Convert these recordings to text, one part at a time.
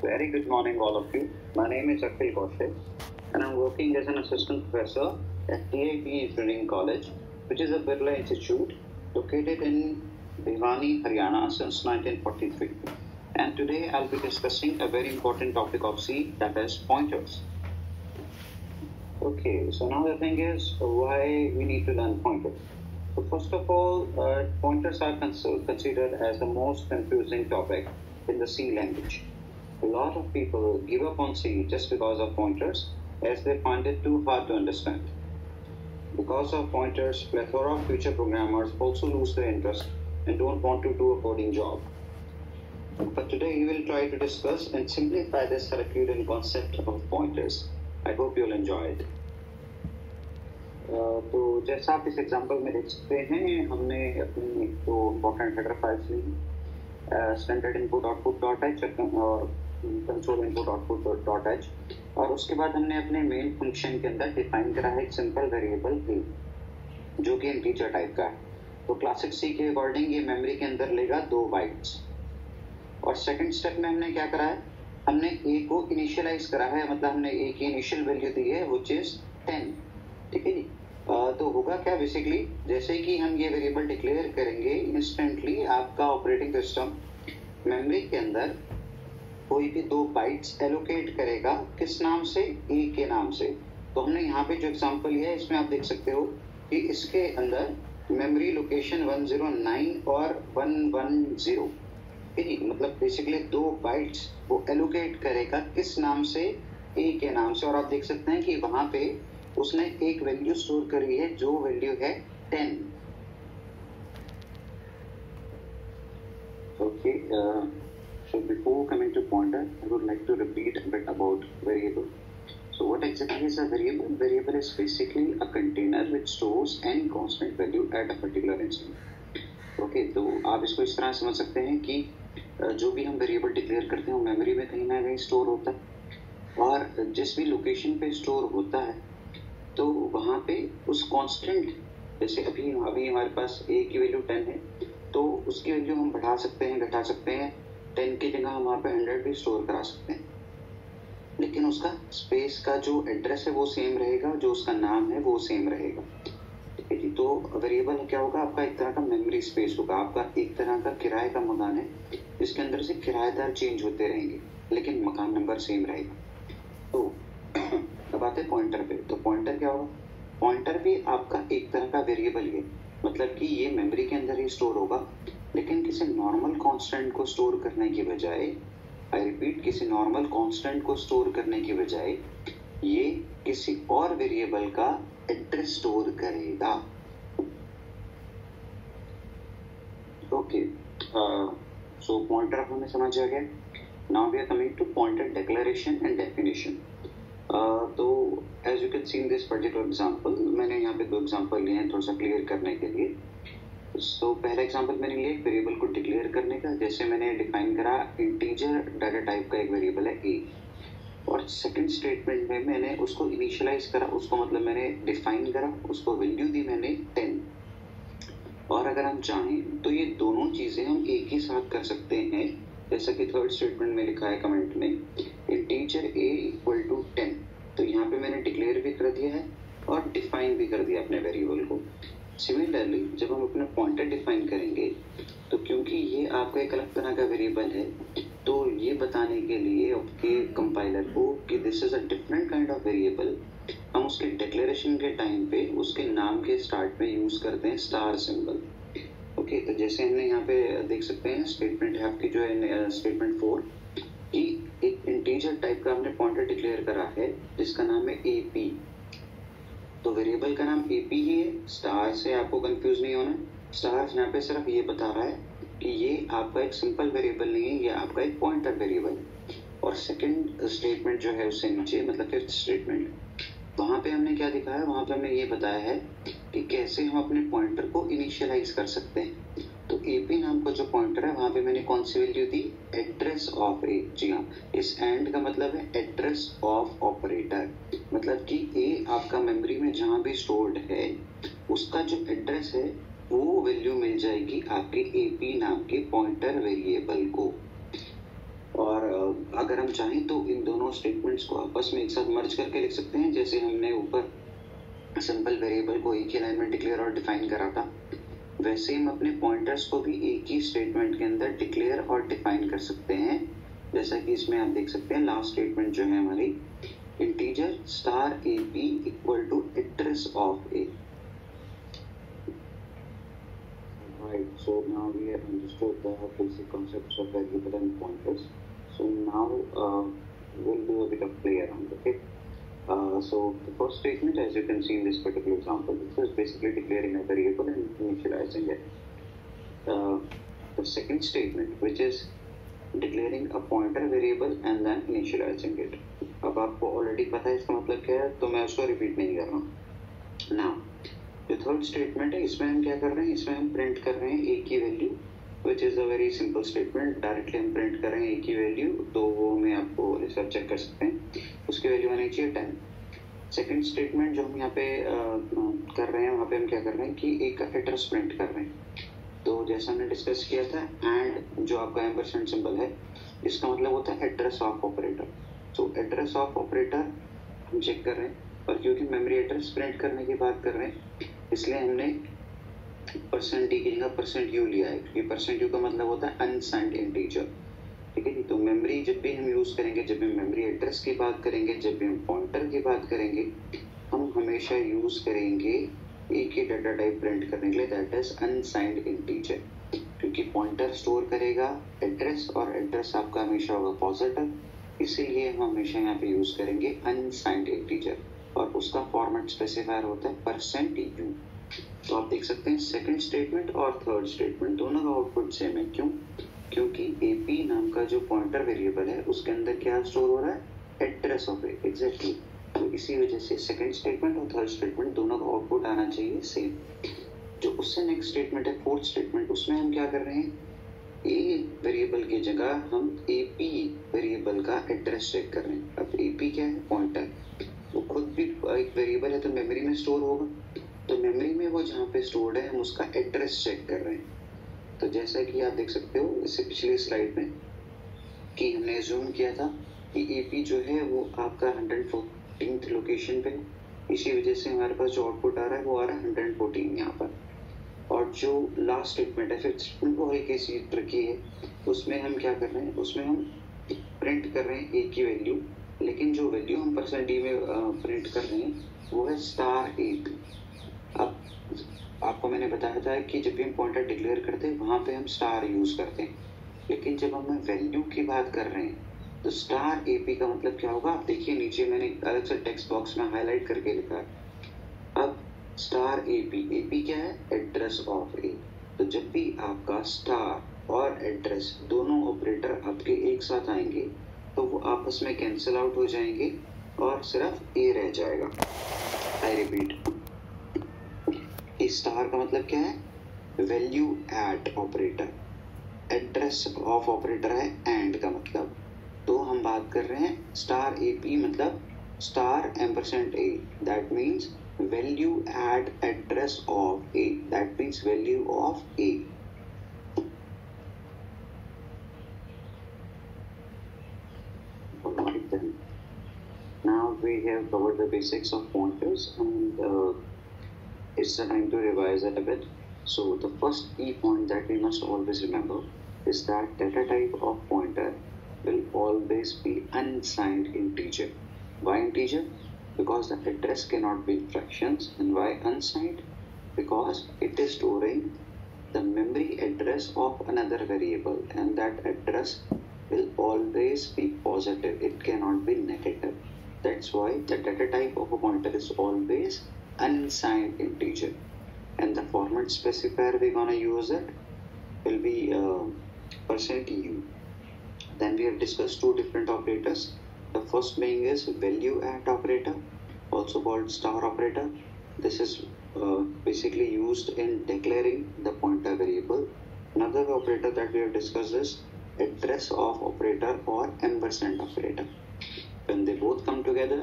Very good morning, all of you. My name is Akhil Kaushik, and I'm working as an assistant professor at TIT Engineering College, which is a Birla Institute located in Bhiwani, Haryana since 1943. And today I'll be discussing a very important topic of C, that is pointers. Okay, so now the thing is why we need to learn pointers. So first of all, pointers are considered as the most confusing topic in the C language. A lot of people give up on C just because of pointers, as they find it too hard to understand. Because of pointers, plethora of future programmers also lose their interest and don't want to do a coding job. But today we will try to discuss and simplify this Herculean concept of pointers. I hope you'll enjoy it. तो जैसा आप इस example में देख सकते हैं, हमने अपनी जो इम्पोर्टेंट हेडर फाइल्स ली, standard input output dot H और console input output dot H, और उसके बाद हमने अपने मेन फंक्शन के अंदर डिफाइन करा है एक सिंपल वेरिएबल ए जो कि इंटीजर टाइप का है. तो क्लासिक सी के अकॉर्डिंग ये मेमोरी के अंदर लेगा 2 बाइट्स. और सेकंड स्टेप में हमने क्या करा है, हमने ए को इनिशियलाइज करा है, मतलब हमने ए की इनिशियल वैल्यू दी है व्हिच इज 10. ठीक है जी. तो होगा क्या, बेसिकली जैसे कि हम ये वेरिएबल डिक्लेयर करेंगे, इंस्टेंटली आपका ऑपरेटिंग सिस्टम मेमोरी के अंदर कोई भी 2 बाइट्स एलोकेट करेगा. किस नाम से? ए के नाम से. तो हमने यहाँ पे जो एग्जांपल लिया है इसमें आप देख सकते हो कि इसके अंदर मेमोरी लोकेशन 109 और 110, मतलब बेसिकली 2 बाइट्स वो एलोकेट करेगा किस नाम से? ए के नाम से. और आप देख सकते हैं कि वहां पे उसने एक वैल्यू स्टोर करी है जो वैल्यू है 10. Okay, so before coming to pointer, I would like to repeat a bit about variable. So what exactly is a variable? Variable is basically a container which stores any constant value at a particular instant. Okay, तो आप इसको इस तरह समझ सकते हैं कि जो भी हम वेरिएबल डिक्लेयर करते हैं वो मेमोरी में कहीं ना कहीं स्टोर होता है, और जिस भी लोकेशन पे स्टोर होता है तो वहाँ पे उस कांस्टेंट, जैसे अभी हमारे पास a की वैल्यू 10 है, तो उसकी वैल्यू हम बढ़ा सकते हैं, घटा सकते हैं. 10 की जगह हम वहाँ पे 100 भी स्टोर करा सकते हैं, लेकिन उसका स्पेस का जो एड्रेस है वो सेम रहेगा, जो उसका नाम है वो सेम रहेगा. ठीक है जी. तो वेरिएबल क्या होगा, आपका एक तरह का मेमोरी स्पेस होगा, आपका एक तरह का किराए का मकान है जिसके अंदर से किराएदार चेंज होते रहेंगे लेकिन मकान नंबर सेम रहेगा. तो अब आते हैं पॉइंटर पे. तो पॉइंटर क्या होगा? पॉइंटर भी आपका एक तरह का वेरिएबल है, मतलब कि ये मेमोरी के अंदर ही स्टोर होगा, लेकिन किसी नॉर्मल कांस्टेंट को स्टोर करने की बजाय, आई रिपीट, किसी नॉर्मल कांस्टेंट को स्टोर करने की बजाय ये किसी और वेरिएबल का एड्रेस स्टोर करेगा. ओके, सो पॉइंटर अब हमें समझ आ गया. Now we are coming to pointer declaration and definition. तो as you can see in this particular example, मैंने यहाँ पे 2 एग्जांपल लिए हैं थोड़ा सा क्लियर करने के लिए. सो पहला एग्जांपल मैंने लिया एक वेरिएबल को डिक्लेयर करने का, जैसे मैंने डिफाइन करा इंटीजर डाटा टाइप का एक वेरिएबल है ए, और सेकंड स्टेटमेंट में मैंने उसको इनिशियलाइज करा, उसको मतलब मैंने डिफाइन करा, उसको वैल्यू दी मैंने 10. और अगर हम चाहें तो ये दोनों चीजें हम एक ही साथ कर सकते हैं, जैसा कि थर्ड स्टेटमेंट में लिखा है कमेंट में, इंटीजर a इक्वल टू 10. तो यहाँ पे मैंने डिक्लेयर भी कर दिया है और डिफाइन भी कर दिया अपने वेरिएबल को. सिमिलरली जब हम अपना पॉइंटर डिफाइन करेंगे, तो क्योंकि ये आपका एक अलग तरह का वेरिएबल है, तो ये बताने के लिए आपके कंपाइलर को कि this is a different kind of variable, हम उसके डिक्लेरेशन के टाइम पे उसके नाम के स्टार्ट में यूज करते हैं स्टार सिंबल. ओके, तो जैसे हमने यहाँ पे देख सकते हैं स्टेटमेंट है आपकी जो है स्टेटमेंट 4 कि एक इंटीजर टाइप का हमने पॉइंटर डिक्लेयर करा है जिसका नाम है AP. तो वेरिएबल का नाम AP ही है, स्टार से आपको कंफ्यूज नहीं होना. स्टार यहाँ पे सिर्फ ये बता रहा है कि ये आपका एक सिंपल वेरिएबल नहीं है, ये आपका एक पॉइंटर वेरिएबल है. और सेकंड स्टेटमेंट जो है उससे नीचे, मतलब फिफ्थ स्टेटमेंट, वहां पे हमने क्या दिखाया, वहां पे हमने ये बताया है कि कैसे हम अपने पॉइंटर को इनिशियलाइज कर सकते हैं. तो AP नाम का जो पॉइंटर है वहां पे मैंने कौन सी वैल्यू दी? एड्रेस ऑफ ए. जी हाँ, इस एंड का मतलब है एड्रेस ऑफ ऑपरेटर, मतलब कि ए आपका मेमोरी में जहां भी स्टोर्ड है उसका जो एड्रेस है वो वैल्यू मिल जाएगी आपके AP नाम के पॉइंटर वेरिएबल को. और अगर हम चाहें तो इन दोनों स्टेटमेंट्स को आपस में एक साथ मर्ज करके लिख सकते हैं, जैसे हमने ऊपर सिंपल वेरिएबल को एक ही लाइन में डिक्लेयर और डिफाइन करा था, वैसे हम अपने पॉइंटर्स को भी एक ही स्टेटमेंट के अंदर डिक्लेयर और डिफाइन कर सकते हैं। जैसा कि इसमें आप देख सकते हैं लास्ट स्टेटमेंट जो है हमारी integer star a b equal to address of a. Right, so now we have understood the basic concepts of variable and pointers. So now we'll do a bit of play around, okay? So the first statement, as you can see in this particular example, this is basically declaring a variable and initializing it. The second statement, which is declaring a pointer variable and then initializing it. अब आपको already पता है इसका मतलब क्या है, तो मैं उसको repeat नहीं कर रहा हूँ। Now, जो थर्ड स्टेटमेंट है, इसमें हम क्या कर रहे हैं, इसमें हम प्रिंट कर रहे हैं ए की value, which is a very simple statement. Directly हम प्रिंट कर रहे हैं ए की वैल्यू, तो वो मैं आपको सब चेक कर सकते हैं, उसकी वैल्यू आनी चाहिए 10। सेकंड स्टेटमेंट जो हम यहाँ पे कर रहे हैं, वहाँ पे हम क्या कर रहे हैं कि ए का एड्रेस प्रिंट कर रहे हैं। तो जैसा हमने डिस्कस किया था, एंड जो आपका एम्परसेंड सिंबल है, इसका मतलब होता है एड्रेस ऑफ ऑपरेटर। तो एड्रेस ऑफ ऑपरेटर हम चेक कर रहे हैं, और क्योंकि मेमोरी एड्रेस प्रिंट करने की बात कर रहे हैं, इसलिए हमने परसेंट डी की जगह परसेंट यू लिया है, क्योंकि परसेंट यू का मतलब होता है अनसाइंड इंटीजर। ठीक है जी। तो मेमोरी जब भी हम यूज़ करेंगे, जब भी मेमोरी एड्रेस की बात करेंगे, जब भी हम पॉइंटर की बात करेंगे, हम हमेशा यूज़ करेंगे एक ही डाटा टाइप प्रिंट करने के लिए, दैट इज अनसाइंड इंटीजर। क्योंकि पॉइंटर स्टोर करेगा एड्रेस, और एड्रेस आपका हमेशा होगा पॉजिटिव, इसीलिए हम हमेशा यहाँ पे यूज़ करेंगे अनसाइंड इंटीजर, और उसका फॉर्मेट स्पेसिफायर होता है परसेंट यू। तो आप देख सकते हैं सेकंड स्टेटमेंट और थर्ड स्टेटमेंट दोनों का आउटपुट सेम है। क्यों? क्योंकि एपी नाम का जो पॉइंटर वेरिएबल है, उसके अंदर क्या स्टोर हो रहा है, एड्रेस ऑफ ए। एग्जैक्टली। तो इसी वजह से सेकंड स्टेटमेंट और थर्ड स्टेटमेंट दोनों का आउटपुट आना चाहिए सेम। जो उससे नेक्स्ट स्टेटमेंट है, फोर्थ स्टेटमेंट, उसमें हम क्या कर रहे हैं, ए वेरिएबल की जगह हम एपी वेरिएबल का एड्रेस चेक कर रहे हैं। अब एपी क्या है, पॉइंटर, वो खुद भी एक वेरिएबल है, तो मेमोरी में स्टोर होगा, तो मेमोरी में वो जहाँ पे स्टोर्ड है, हम उसका एड्रेस चेक कर रहे हैं। तो जैसा कि आप देख सकते हो इससे पिछली स्लाइड में कि हमने जूम किया था कि एपी जो है वो आपका 114th लोकेशन पे, इसी वजह से हमारे पास जो आउटपुट आ रहा है वो आ रहा है 114 यहाँ पर। और जो लास्ट स्टेटमेंट है, फिफ्थ स्टेटमेंट, वो हल्की सी ट्रिकी है। उसमें हम क्या कर रहे हैं, उसमें हम प्रिंट कर रहे हैं ए की वैल्यू, लेकिन जो वैल्यू हम परसेंट डी में प्रिंट कर रहे हैं वो है स्टार ए बी। अब आपको मैंने बताया था कि जब भी हम पॉइंटर डिक्लेयर करते हैं, वहाँ पे हम स्टार यूज़ करते हैं, लेकिन जब हम वैल्यू की बात कर रहे हैं तो स्टार ए पी का मतलब क्या होगा, आप देखिए नीचे मैंने अलग से टेक्स्ट बॉक्स में हाईलाइट करके लिखा है। अब स्टार ए पी क्या है, एड्रेस ऑफ ए। तो जब भी आपका स्टार और एड्रेस दोनों ऑपरेटर आपके एक साथ आएंगे, तो वो आपस में कैंसिल आउट हो जाएंगे और सिर्फ ए रह जाएगा। आई रिपीट, स्टार का मतलब क्या है, value at operator, address of operator है एंड का मतलब। तो हम बात कर रहे हैं स्टार ए पी मतलब star ampersand a, that means value at address of a, that means value of a. Now we have covered the basics of pointers, and it's the time to revise it a bit. So the first key point that we must always remember is that data type of pointer will always be unsigned integer. Why integer? Because the address cannot be fractions. And why unsigned? Because it is storing the memory address of another variable, and that address will always be positive. It cannot be negative. That's why the data type of a pointer is always unsigned integer, and the format specifier we're gonna use it will be percent %u. Then we have discussed two different operators. The first being is value at operator, also called star operator. This is basically used in declaring the pointer variable. Another operator that we have discussed is address of operator or ampersand operator. When they both come together,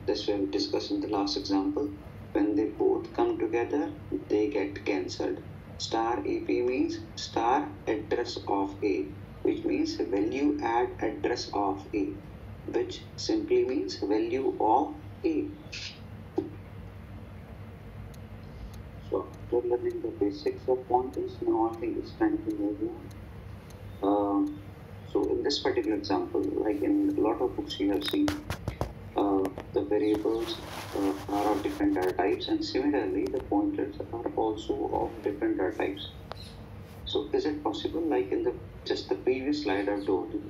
this we have discussed in the last example, when they both come together, they get cancelled. Star AP means star address of A, which means value at address of A, which simply means value of A. So after learning the basics of pointers, now I think it's time to move on. So in this particular example, like in a lot of books you have seen, the variables are of different data types, and similarly the pointers are also of different data types. So is it possible, like in the previous slide I told you,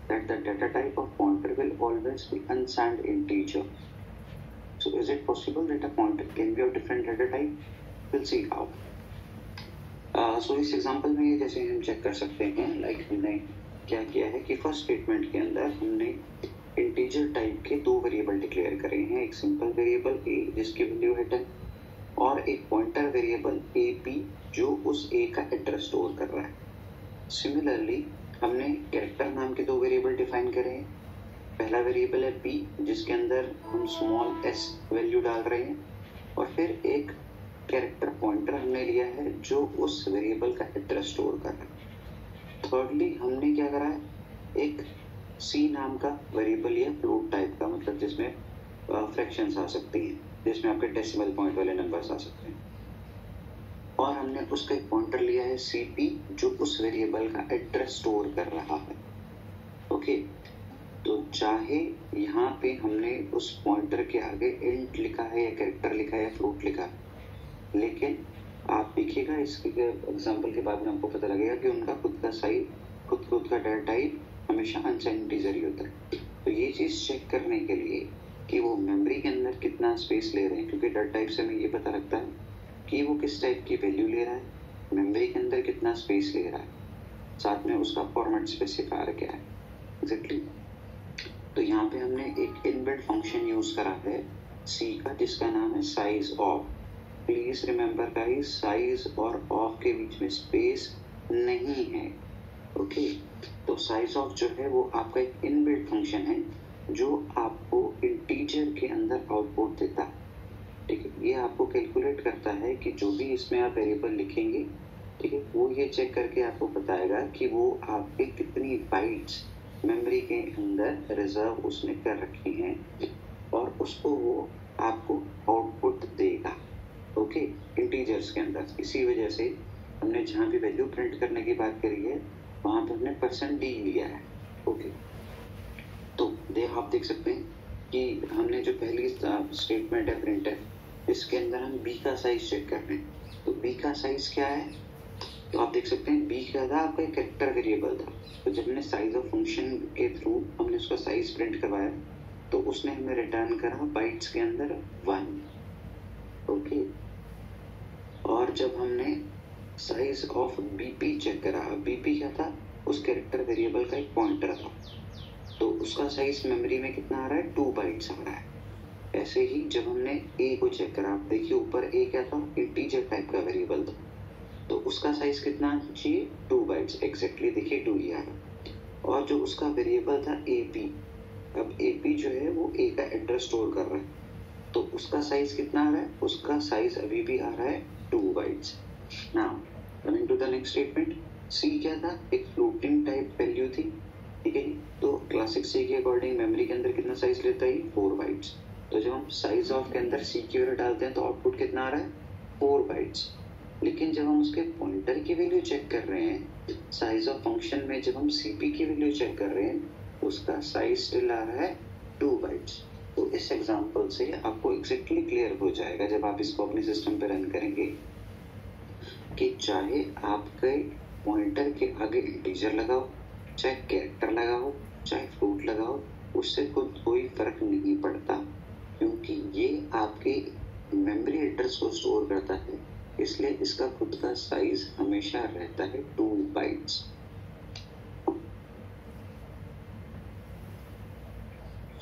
that the data type of pointer will always be unsigned integer? So is it possible that a pointer can be of different data type? We'll see how. So इस example में जैसे हम check कर सकते हैं, like हमने क्या किया है कि फर्स्ट स्टेटमेंट के अंदर हमने इंटीजर टाइप के दो वेरिएबल डिक्लेयर करे हैं, एक सिंपल वेरिएबल a जिसकी वैल्यू है 10 और एक पॉइंटर वेरिएबल ap जो उस a का एड्रेस स्टोर कर रहा है. सिमिलरली हमने कैरेक्टर नाम के दो वेरिएबल डिफाइन करे हैं. पहला वेरिएबल है p जिसके अंदर हम स्मॉल s वैल्यू डाल रहे हैं, और फिर एक कैरेक्टर पॉइंटर हमने लिया है जो उस वेरिएबल का एड्रेस स्टोर कर रहा है. थर्डली हमने क्या करा है, एक c नाम का वेरिएबल लिया फ्लोट टाइप का, मतलब जिसमें फ्रैक्शंस आ सकती हैं, जिसमें आपके डेसिमल पॉइंट वाले नंबर्स आ सकते हैं, और हमने उसका एक पॉइंटर लिया है cp जो उस वेरिएबल का एड्रेस स्टोर कर रहा है. ओके, तो चाहे यहाँ पे हमने उस पॉइंटर के आगे इंट लिखा है या कैरेक्टर लिखा है या फ्लोट लिखा है, लेकिन आप देखिएगा इसके एग्जाम्पल के बाद में आपको पता लगेगा कि उनका खुद का डाटा टाइप हमेशा अनसाइंड इंटीजर ही होता है. तो ये चीज़ चेक करने के लिए कि वो मेमोरी के अंदर कितना स्पेस ले रहे हैं, क्योंकि डाटा टाइप से हमें ये पता लगता है कि वो किस टाइप की वैल्यू ले रहा है, मेमोरी के अंदर कितना स्पेस ले रहा है, साथ में उसका फॉर्मेट स्पेसिफायर क्या है एग्जैक्टली. तो यहाँ पे हमने एक इनबिल्ट फंक्शन यूज करा है C का जिसका नाम है size of. Please remember guys, size और ऑफ के बीच में स्पेस नहीं है. ओके, तो साइज ऑफ जो है वो आपका एक इनबिल्ट फंक्शन है जो आपको इंटीजर के अंदर आउटपुट देता है. ठीक है, ये आपको कैलकुलेट करता है कि जो भी इसमें आप वेरिएबल लिखेंगे, ठीक है, वो ये चेक करके आपको बताएगा कि वो आपके कितनी बाइट्स मेमोरी के अंदर रिजर्व उसने कर रखी हैं, और उसको वो आपको आउटपुट देगा. ओके, इंटीजर्स के अंदर. इसी वजह से हमने जहाँ भी वैल्यू प्रिंट करने की बात करी है वहाँ पर हमने %d लिया है. ओके, तो आप देख सकते हैं कि हमने जो पहली स्टेटमेंट है प्रिंट है, इसके अंदर हम b का साइज चेक कर रहे हैं. तो b का साइज क्या है, तो आप देख सकते हैं b क्या था, आपका एक कैरेक्टर वेरिएबल था. तो जब हमने साइज ऑफ फंक्शन के थ्रू हमने उसका साइज प्रिंट करवाया तो उसने हमें रिटर्न करा बाइट्स के अंदर 1. ओके, और जब हमने साइज ऑफ bp चेक करा, bp क्या था, उस कैरेक्टर वेरिएबल का एक पॉइंटर था, तो उसका साइज मेमोरी में कितना आ रहा है, 2 बाइट्स आ रहा है. ऐसे ही जब हमने a को चेक करा, आप देखिए ऊपर a क्या था, इंटीजर टाइप का वेरिएबल था, तो उसका साइज कितना चाहिए, 2 बाइट्स एग्जैक्टली, देखिए 2 ही आ रहा. और जो उसका वेरिएबल था ap, अब ap जो है वो a का एड्रेस स्टोर कर रहा है, तो उसका साइज कितना आ रहा है, उसका साइज अभी भी आ रहा है 2 bytes. Now coming to the next statement, c क्या था, एक फ्लोटिंग टाइप वैल्यू थी. ठीक है, तो क्लासिक c के अकॉर्डिंग मेमोरी के अंदर कितना साइज लेता है, 4 बाइट्स. तो जब हम साइज ऑफ के अंदर c की वैल्यू डालते हैं तो आउटपुट कितना आ रहा है, 4 बाइट्स. लेकिन जब हम उसके पॉइंटर की वैल्यू चेक कर रहे हैं, साइज ऑफ फंक्शन में जब हम cp की वैल्यू चेक कर रहे हैं, उसका साइज स्टिल आ रहा है 2 बाइट्स. तो इस एग्जांपल से आपको एग्जैक्टली क्लियर हो जाएगा जब आप इसको अपने सिस्टम पे रन करेंगे कि चाहे आपके पॉइंटर के आगे इंटीजर लगाओ, चाहे कैरेक्टर लगाओ, चाहे फ्लोट लगाओ, उससे कोई फर्क नहीं पड़ता, क्योंकि ये आपके मेमोरी एड्रेस को स्टोर करता है, इसलिए इसका खुद का साइज हमेशा रहता है 2 बाइट्स.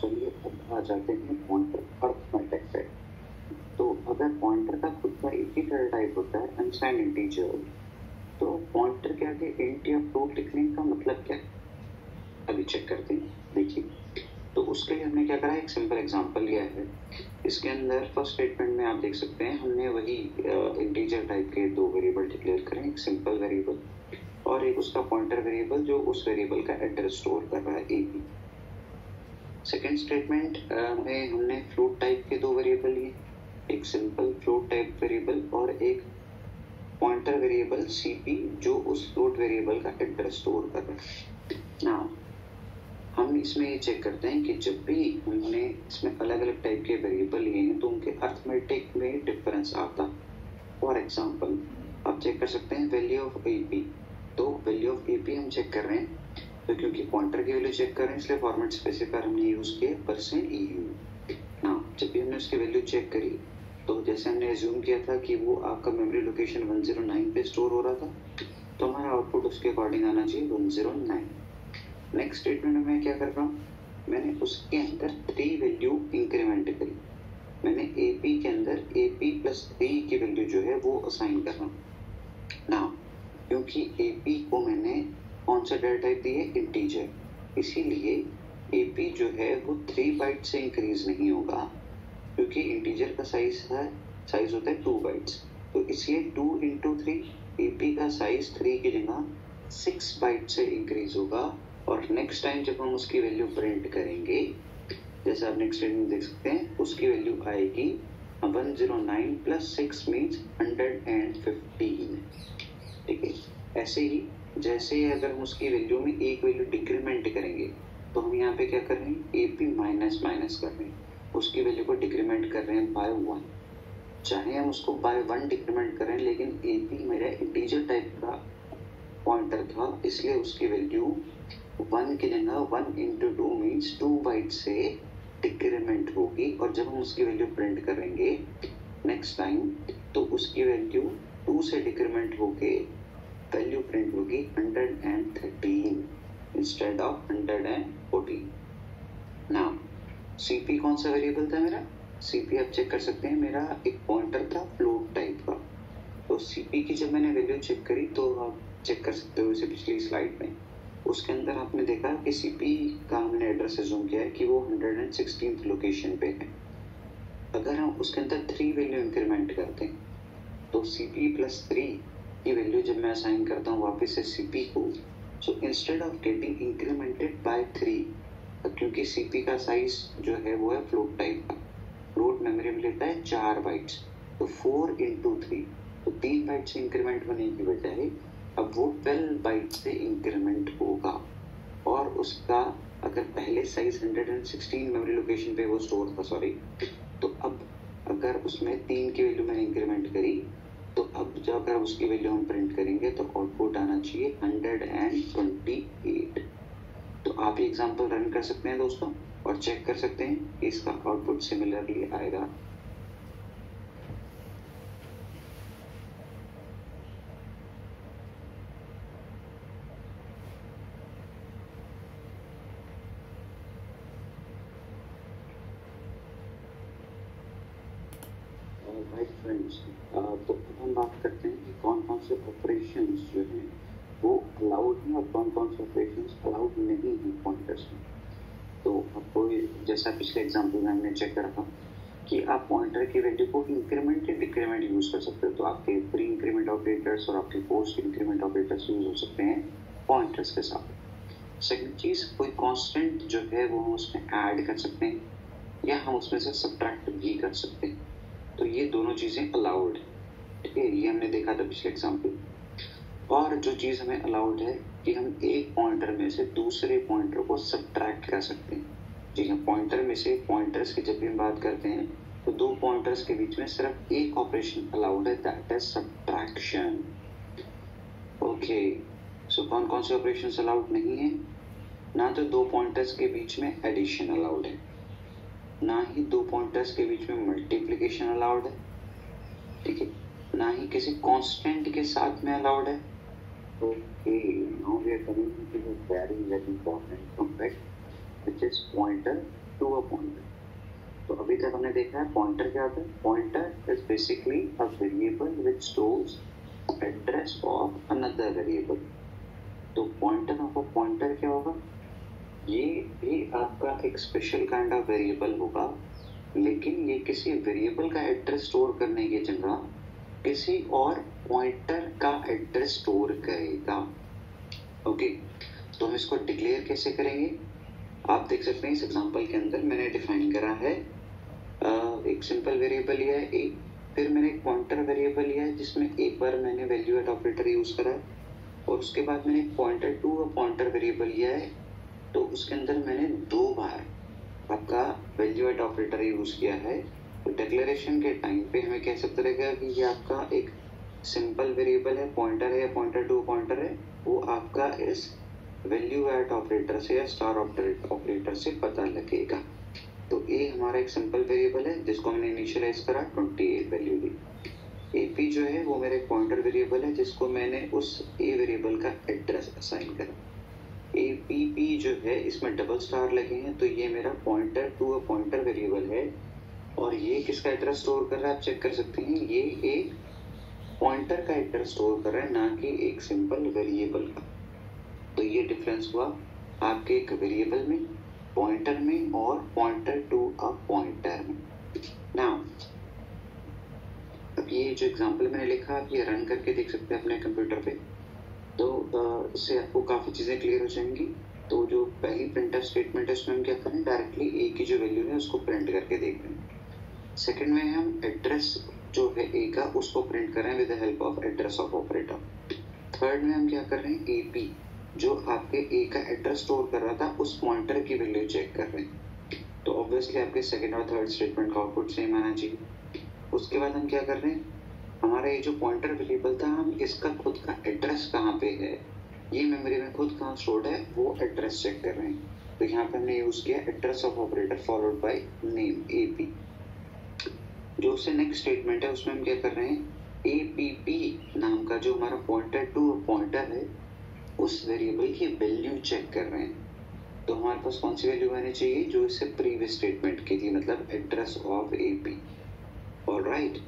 चलिए अब आ जाते हैं पॉइंटर अरिथमेटिक पे. तो अगर पॉइंटर का खुद का एक ही डाटा टाइप होता है अनसाइंड इंटीजर, तो पॉइंटर के आगे इंट या फ्लोट लिखने का मतलब क्या है, अभी चेक करते हैं. देखिए, तो उसके लिए हमने क्या करा, एक सिंपल एग्जांपल लिया है. इसके अंदर फर्स्ट स्टेटमेंट में आप देख सकते हैं हमने वही इंटीजर टाइप के 2 वेरिएबल डिक्लेयर करें, एक सिंपल वेरिएबल और एक उसका पॉइंटर वेरिएबल जो उस वेरिएबल का एड्रेस स्टोर कर रहा है AP। सेकेंड स्टेटमेंट में हमने फ्लोट टाइप के दो वेरिएबल लिए, एक सिंपल फ्लोट टाइप वेरिएबल और एक पॉइंटर वेरिएबल CP जो उस फ्लोट वेरिएबल का एड्रेस स्टोर कर रहा है। नाउ हम इसमें ये चेक करते हैं कि जब भी हमने इसमें अलग अलग टाइप के वेरिएबल लिए हैं तो उनके अर्थमेटिक में डिफरेंस आता। फॉर एग्जांपल आप चेक कर सकते हैं वैल्यू ऑफ AP। तो वैल्यू ऑफ AP हम चेक कर रहे हैं तो क्योंकि पॉइंटर की वैल्यू चेक कर रहे हैं इसलिए फॉर्मेट स्पेसिफायर हमने यूज किया %EU। नाउ जब भी हमने उसकी वैल्यू चेक करी तो जैसे हमने एज्यूम किया था कि वो आपका मेमोरी लोकेशन 109 पे स्टोर हो रहा था तो हमारा आउटपुट उसके अकॉर्डिंग आना चाहिए 109। नेक्स्ट स्टेटमेंट में मैं क्या कर रहा हूँ, मैंने उसके अंदर 3 वैल्यू इंक्रीमेंट करी। मैंने AP के अंदर AP+3 की वैल्यू जो है वो असाइन कर रहा हूँ। नाउ क्योंकि AP को मैंने कौन सा डेटा टाइप दी है, इंटीजर, इसीलिए AP जो है वो 3 बाइट से इंक्रीज नहीं होगा क्योंकि इंटीजर का साइज होता है 2 बाइट्स। तो इसलिए 2 × 3 AP का साइज 3 की जगह 6 बाइट से इंक्रीज होगा। और नेक्स्ट टाइम जब हम उसकी वैल्यू प्रिंट करेंगे जैसे आप नेक्स्ट स्टेटमेंट देख सकते हैं उसकी वैल्यू आएगी 109 + 6 मीन्स 115। ठीक है, ऐसे ही जैसे अगर हम उसकी वैल्यू में एक वैल्यू डिक्रीमेंट करेंगे तो हम यहाँ पे क्या कर रहे हैं, AP माइनस कर रहे हैं, उसकी वैल्यू को डिक्रीमेंट कर रहे हैं बाय 1। चाहे हम उसको बाय 1 डिक्रीमेंट करें लेकिन AP मेरा इंटीजर टाइप का पॉइंटर था इसलिए उसकी वैल्यू 1 की जगह 1 × 2 मीन्स 2 बाइट से डिक्रीमेंट होगी। और जब हम उसकी वैल्यू प्रिंट करेंगे नेक्स्ट टाइम तो उसकी वैल्यू 2 से डिक्रीमेंट होके वैल्यू प्रिंट होगी 113 इंस्टेड ऑफ 114। नाउ CP कौन सा वेरिएबल था मेरा, CP आप चेक कर सकते हैं मेरा एक पॉइंटर था फ्लोट टाइप का। तो CP की जब मैंने वैल्यू चेक करी तो आप चेक कर सकते हो इसे पिछली स्लाइड में, उसके अंदर आपने देखा कि CP का हमने एड्रेस एज्यूम किया है कि वो 116th लोकेशन पे है। अगर हम उसके अंदर 3 वैल्यू इंक्रीमेंट करते हैं तो CP+3 की वैल्यू जब मैं असाइन करता हूँ वापस से CP को, so instead of getting incremented by 3, क्योंकि CP का साइज जो है वो है फ्लोट टाइप का, फ्लोट मेमोरी में लेता है 4 बाइट्स, तो 4 × 3 तो 3 बाइट से इंक्रीमेंट होने की बजाय अब वो 12 बाइट से इंक्रीमेंट होगा। और उसका अगर पहले साइज 116 मेमोरी लोकेशन पे वो स्टोर था तो अब अगर उसमें 3 की वैल्यू मैंने इंक्रीमेंट करी तो अब जब अगर उसकी वैल्यू हम प्रिंट करेंगे तो आउटपुट आना चाहिए 128। तो आप ये एग्जांपल रन कर सकते हैं दोस्तों और चेक कर सकते हैं कि इसका आउटपुट सिमिलरली आएगा। राइट फ्रेंड्स, तो हम बात करते हैं कि कौन कौन से ऑपरेशंस जो हैं वो अलाउड हैं और कौन कौन से ऑपरेशंस अलाउड नहीं हैं पॉइंटर्स में। तो आपको जैसा पिछले एग्जांपल में हमने चेक करा था कि आप पॉइंटर की वैल्यू को इंक्रीमेंट या डिक्रीमेंट यूज कर सकते हो। तो आपके प्री इंक्रीमेंट ऑपरेटर्स और आपके पोस्ट इंक्रीमेंट ऑपरेटर्स यूज हो सकते हैं पॉइंटर्स के साथ। सेकंड चीज, कोई कांस्टेंट जो है वो हम उसमें ऐड कर सकते हैं या हम उसमें से सब्ट्रैक्ट भी कर सकते हैं। तो ये दोनों चीजें अलाउड है। ठीक है, ये हमने देखा था पिछले एग्जांपल। और जो चीज हमें अलाउड है कि हम एक पॉइंटर में से दूसरे पॉइंटर को सब्ट्रैक्ट कर सकते हैं। जी हाँ, पॉइंटर में से पॉइंटर्स की जब भी हम बात करते हैं तो 2 पॉइंटर्स के बीच में सिर्फ एक ऑपरेशन अलाउड है, दैट इज सब्ट्रैक्शन। ओके, सो कौन कौन से ऑपरेशन अलाउड नहीं है ना, तो 2 पॉइंटर्स के बीच में एडिशन अलाउड है, ना ही 2 पॉइंटर्स के बीच में मल्टीप्लिकेशन अलाउड है, ठीक है, ना ही किसी कांस्टेंट के साथ में अलाउड है। Okay, now we are coming to the very important concept which is pointer to a pointer. तो अभी तक हमने देखा है पॉइंटर क्या होता है। Pointer is basically a variable which stores address of another variable. तो पॉइंटर ऑफ अ पॉइंटर क्या होगा, ये भी आपका एक स्पेशल काइंड ऑफ वेरिएबल होगा, लेकिन ये किसी वेरिएबल का एड्रेस स्टोर करने की जगह किसी और पॉइंटर का एड्रेस स्टोर करेगा। ओके, तो हम इसको डिक्लेयर कैसे करेंगे? आप देख सकते हैं इस एग्जांपल के अंदर मैंने डिफाइन करा है एक सिंपल वेरिएबल लिया है ए, फिर मैंने एक पॉइंटर वेरिएबल लिया है जिसमें एक बार मैंने वैल्यू एट ऑपरेटर यूज करा है, और उसके बाद मैंने एक पॉइंटर टू पॉइंटर वेरिएबल लिया है, तो उसके अंदर मैंने 2 बार आपका वैल्यू एट ऑपरेटर यूज किया है। तो डिक्लेरेशन के टाइम पे हमें कैसे पता लगेगा कि ये आपका एक सिंपल वेरिएबल है, पॉइंटर है या पॉइंटर टू पॉइंटर है, वो आपका इस वैल्यू एट ऑपरेटर से या स्टार ऑपरेटर से पता लगेगा। तो ए हमारा एक सिंपल वेरिएबल है जिसको हमने इनिशियलाइज करा 28 वैल्यू दी। एपी जो है वो मेरा एक पॉइंटर वेरिएबल है जिसको मैंने उस ए वेरिएबल का एड्रेस असाइन करा। एपीपी जो है इसमें डबल स्टार लगे हैं, तो ये मेरा पॉइंटर टू पॉइंटर वेरिएबल है, और ये किसका एड्रेस स्टोर कर रहा है आप चेक कर सकते हैं, ये एक पॉइंटर का एड्रेस स्टोर कर रहा है, ना कि एक सिंपल वेरिएबल का। तो ये डिफरेंस हुआ आपके एक वेरिएबल में, पॉइंटर में, और पॉइंटर टू अ पॉइंटर में। नाउ अब ये जो एग्जांपल मैंने लिखा आप ये रन करके देख सकते हैं अपने कंप्यूटर पे, तो इससे आपको काफ़ी चीज़ें क्लियर हो जाएंगी। तो जो पहली प्रिंटफ स्टेटमेंट है उसमें हम क्या करें, डायरेक्टली ए की जो वैल्यू है उसको प्रिंट करके देख रहे हैं। सेकेंड में हम एड्रेस जो है ए का उसको प्रिंट कर रहे हैं with the help of address of operator. Third में हम क्या कर रहे हैं, एपी जो आपके ए का एड्रेस स्टोर कर रहा था उस पॉइंटर की वैल्यू चेक कर रहे हैं। तो ऑब्वियसली आपके सेकेंड और थर्ड स्टेटमेंट का आउटपुट सेम आना चाहिए। उसके बाद हम क्या कर रहे हैं, हमारा ये जो पॉइंटर वेरिएबल था हम इसका खुद का एड्रेस कहाँ पे है, ये मेमोरी में खुद कहाँ स्टोर्ड है, वो एड्रेस चेक कर रहे हैं। तो यहाँ पे हमने यूज किया address of operator followed by name AP. जो उससे नेक्स्ट स्टेटमेंट है उसमें हम क्या कर रहे हैं, एपीपी नाम का जो हमारा पॉइंटर टू पॉइंटर है उस वेरिएबल की वैल्यू चेक कर रहे हैं। तो हमारे पास कौन सी वैल्यू आनी चाहिए, जो इससे प्रीवियस स्टेटमेंट की थी, मतलब एड्रेस ऑफ एपी। ऑलराइट,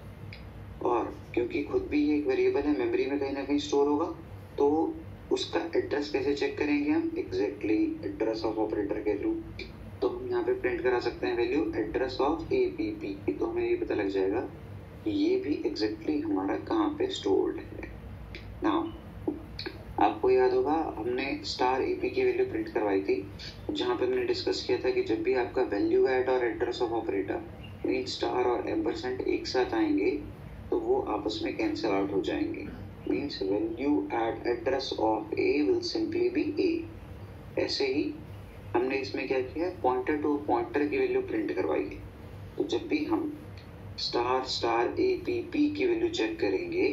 और क्योंकि खुद भी ये एक वेरिएबल है, मेमोरी में कहीं ना कहीं स्टोर होगा, तो उसका एड्रेस कैसे चेक करेंगे हम, एग्जैक्टली एड्रेस ऑफ ऑपरेटर के थ्रू। तो हम यहाँ पे प्रिंट करा सकते हैं वैल्यू एड्रेस ऑफ एपीपी, तो हमें ये पता लग जाएगा कि ये भी एग्जैक्टली हमारा कहाँ पे स्टोर्ड है। नाउ आपको याद होगा हमने स्टार एपी की वैल्यू प्रिंट करवाई थी, जहाँ पे हमने डिस्कस किया था कि जब भी आपका वैल्यू एड और address of operator mean star और एम्परसेंट एक साथ आएंगे तो वो आपस में कैंसिल आउट हो जाएंगे। Means value at address of a will simply be a. ऐसे ही हमने इसमें क्या किया, पॉइंटर टू पॉइंटर की वैल्यू प्रिंट करवाई है। तो जब भी हम स्टार स्टार ए पी पी की वैल्यू चेक करेंगे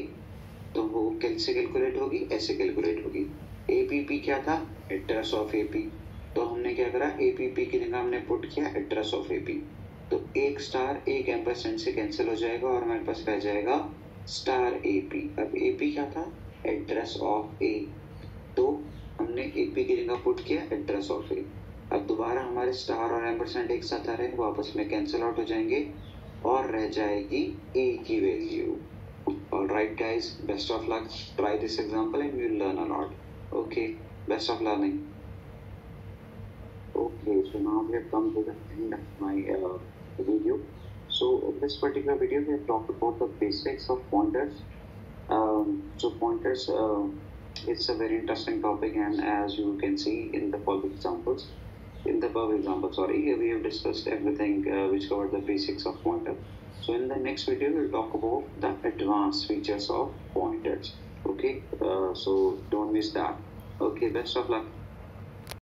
तो वो कैसे कैलकुलेट होगी, ऐसे कैलकुलेट होगी। ए पी पी क्या था, एड्रेस ऑफ ए पी, तो हमने क्या करा, ए पी पी की जगह हमने पुट किया एड्रेस ऑफ ए पी। तो एक स्टार एक एम्परसेंट से कैंसिल हो जाएगा और हमारे पास रह जाएगा स्टार ए पी। अब ए पी क्या था, एड्रेस ऑफ ए, तो हमने ए पी की जगह पुट किया एड्रेस ऑफ ए। अब दोबारा हमारे स्टार और एम्परसेंट एक साथ आ रहे हैं, वो आपस में कैंसिल आउट हो जाएंगे और रह जाएगी ए की value. Alright guys, best of luck. Try this example and you'll learn a lot. Okay, best of learning. Okay, so now we have come to the end of my video. So in this particular video we have talked about the basics of pointers. So pointers it's a very interesting topic, and as you can see in the above examples, we have discussed everything which covered the basics of pointer. So in the next video we'll talk about the advanced features of pointers. Okay, so don't miss that. Okay, best of luck.